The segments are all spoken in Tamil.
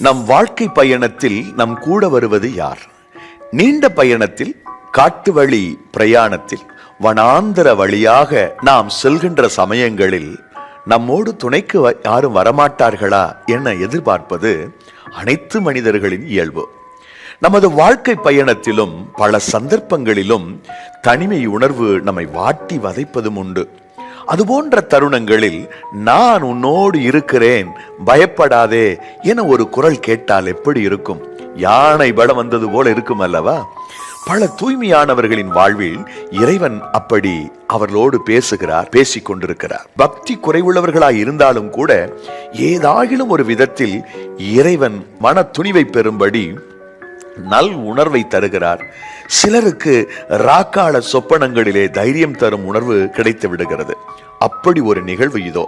நம் வாழ்க்கை பயணத்தில் நம் கூட வருவது யார்? நீண்ட பயணத்தில், காட்டு வழி பிரயாணத்தில், வனாந்தர வழியாக நாம் செல்கின்ற சமயங்களில் நம்மோடு துணைக்கு யாரும் வரமாட்டார்களா என எதிர்பார்ப்பது அனைத்து மனிதர்களின் இயல்பு. நமது வாழ்க்கை பயணத்திலும் பல சந்தர்ப்பங்களிலும் தனிமை உணர்வு நம்மை வாட்டி வதைப்பதும் உண்டு. அதுபோன்ற தருணங்களில் நான் உன்னோடு இருக்கிறேன், பயப்படாதே என ஒரு குரல் கேட்டால் எப்படி இருக்கும்? யானை பலம் வந்தது போல இருக்கும் அல்லவா? பல தூய்மையானவர்களின் வாழ்வில் இறைவன் அப்படி அவர்களோடு பேசிக் கொண்டிருக்கிறார். பக்தி குறைவுள்ளவர்களாய் இருந்தாலும் கூட ஏதாகிலும் ஒரு விதத்தில் இறைவன் மன துணிவை பெறும்படி நல் உணர்வை தருகிறார். சிலருக்கு ராக்கால சொப்பனங்களிலே தைரியம் தரும் உணர்வு கிடைத்து விடுகிறது. அப்படி ஒரு நிகழ்வு இதோ.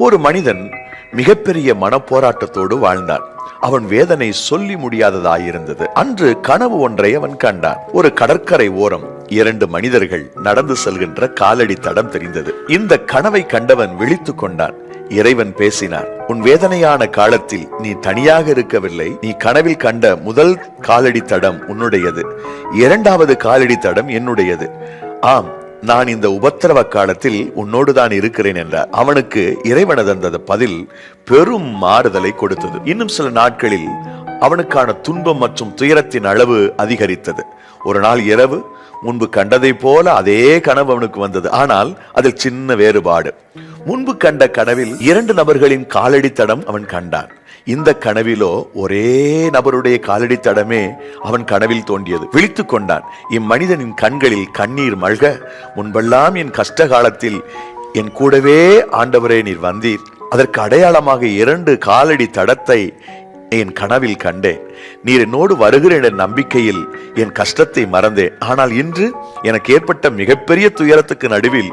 ஒரு மனிதன் மிகப்பெரிய மனப்போராட்டத்தோடு வாழ்ந்தான். அவன் வேதனை சொல்லி முடியாததாயிருந்தது. அன்று கனவு ஒன்றை அவன் கண்டான். ஒரு கடற்கரை ஓரம் 2 மனிதர்கள் நடந்து செல்கின்ற காலடி தடம் தெரிந்தது. இந்த கனவை கண்டவன் விழித்துக் கொண்டான். இறைவன் பேசினார். உன் வேதனையான காலத்தில் நீ தனியாக இருக்கவில்லை. நீ கனவில் கண்ட முதல் காலடி தடம் உன்னுடையது, 2வது காலடி தடம் என்னுடையது. ஆம், நான் இந்த உபத்திரவ காலத்தில் உன்னோடு தான் இருக்கிறேன் என்றார். அவனுக்கு இறைவனது அந்த பதில் பெரும் மாறுதலை கொடுத்தது. இன்னும் சில நாட்களில் அவனுக்கான துன்பம் மற்றும் துயரத்தின் அளவு அதிகரித்தது. ஒரு நாள் இரவு முன்பு கண்டதை போல அதே கனவு அவனுக்கு வந்தது. ஆனால் அதில் சின்ன வேறுபாடு. முன்பு கண்ட கனவில் 2 நபர்களின் காலடி தடம் அவன் கண்டான். இந்த கனவிலோ ஒரே நபருடைய காலடி தடமே அவன் கனவில் தோன்றியது. விழித்துக் கொண்டான். இம்மனிதனின் கண்களில் கண்ணீர் மல்க, முன்பெல்லாம் என் கஷ்ட காலத்தில் என் கூடவே ஆண்டவரே நீர் வந்தீர். அதற்கு அடையாளமாக 2 காலடி தடத்தை என் கனவில் கண்டேன். நீர் என்னோடு வருகிறேன் என்ற நம்பிக்கையில் என் கஷ்டத்தை மறந்தேன். ஆனால் இன்று எனக்கு ஏற்பட்ட மிகப்பெரிய துயரத்துக்கு நடுவில்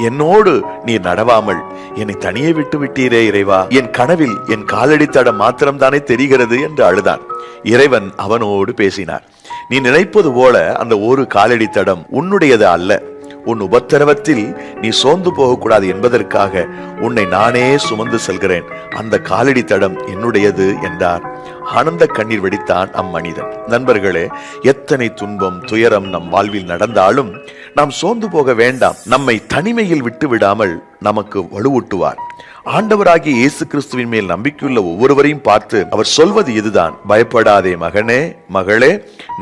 என்னோடு நீர் நடவாமல் என்னை தனியே விட்டு விட்டீரே இறைவா. என் கனவில் என் காலடி தடம் மாத்திரம்தானே தெரிகிறது என்று அழுதான். இறைவன் அவனோடு பேசினார். நீ நினைப்பது போல அந்த ஒரு காலடி தடம் உன்னுடையது அல்ல. உன் உபத்திரவத்தில் நீ சோர்ந்து போகக்கூடாது என்பதற்காக உன்னை நானே சுமந்து செல்கிறேன். அந்த காலடி தடம் என்னுடையது என்றார். ஆனந்த கண்ணீர் வெடித்தான் அம்மனிதன். நண்பர்களே, எத்தனை துன்பம் துயரம் நம் வாழ்வில் நடந்தாலும் நாம் சோர்ந்து போக வேண்டாம். நம்மை தனிமையில் விட்டு விடாமல் நமக்கு வலுவூட்டுவார். ஆண்டவராகிய இயேசு கிறிஸ்துவின் மேல் நம்பிக்கையுள்ள ஒவ்வொருவரையும் பார்த்து அவர் சொல்வது இதுதான்: பயப்படாதே மகனே, மகளே,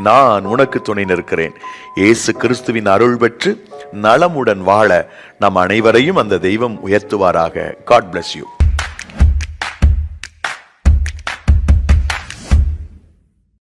நான் உனக்கு துணை நிற்கிறேன். இயேசு கிறிஸ்துவின் அருள் பெற்று நலமுடன் வாழ நம் அனைவரையும் அந்த தெய்வம் உயர்த்துவாராக. God bless you.